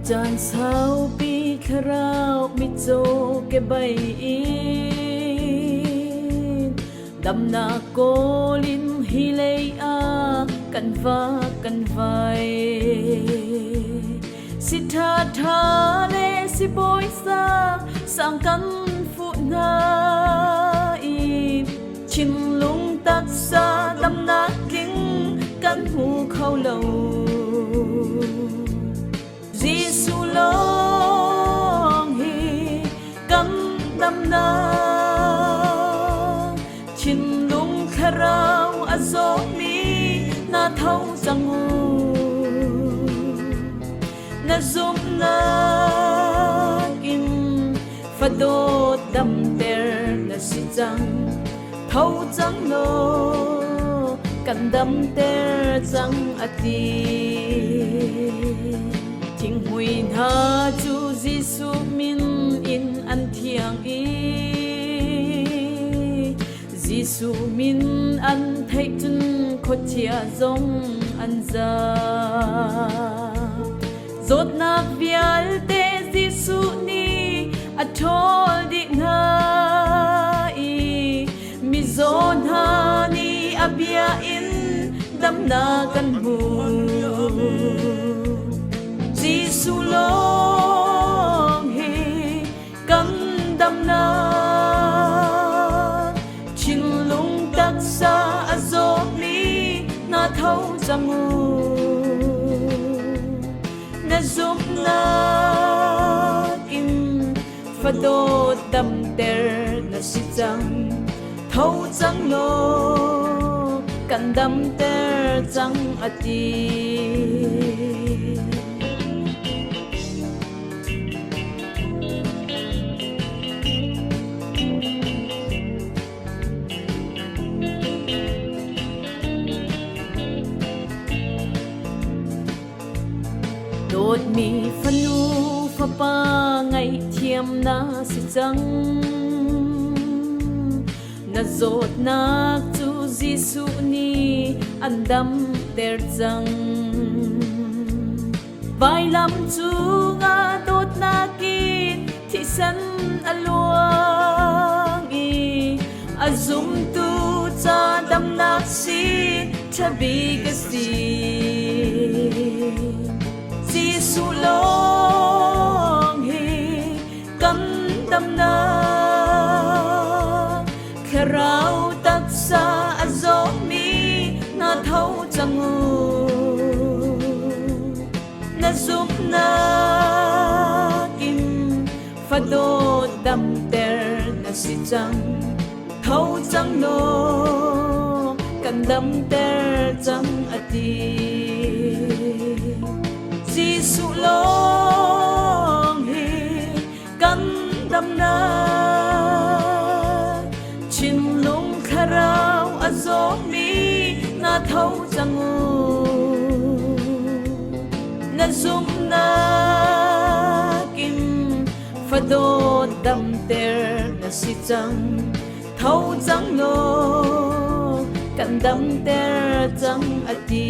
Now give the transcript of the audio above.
Chan sao pi kharao mi cho ke bai in dam na ko lin hi lei a kan vai si tha tha le si boy sa sang kan fu na i chin lung tak sa dam na king kan hu khâu lâu Giêsu long hi cam đam na chin lung kharao azomi na thâu zangu na zum na in fadot dam ter na si chang thâu chang no kan dam ter chang ati Thing hui na chu Giêsu min in an thiang i Giêsu min an thấy chân khốt chia giống an za Zot na vial te Giêsu ni a thol di na i mi zon ha ni abia in dam na kan mu Giêsu long hi cam đam na chin lung tak sa azomi na thâu zangu na zum na kim fadot dam ter na si chang thâu chang no kan dam ter chang ati Đột mi phanu pha pa ngày thiam na si chang na zot na chu Giêsu ni andam ter chang vai lam chu nga dot na kin thi san aluang i azum tu cha dam na si chabi ga si Giêsu long hi cam đam na kharao tak sa azomi na thâu changu na zup na kim fadot dam ter na si chang thâu chang no kan dam ter chang ati Giêsu long hi cam đam na chin lung kharao azomi na thâu zangu na zum na kim fadot dam ter na si chang thâu chang no kan dam ter chang ati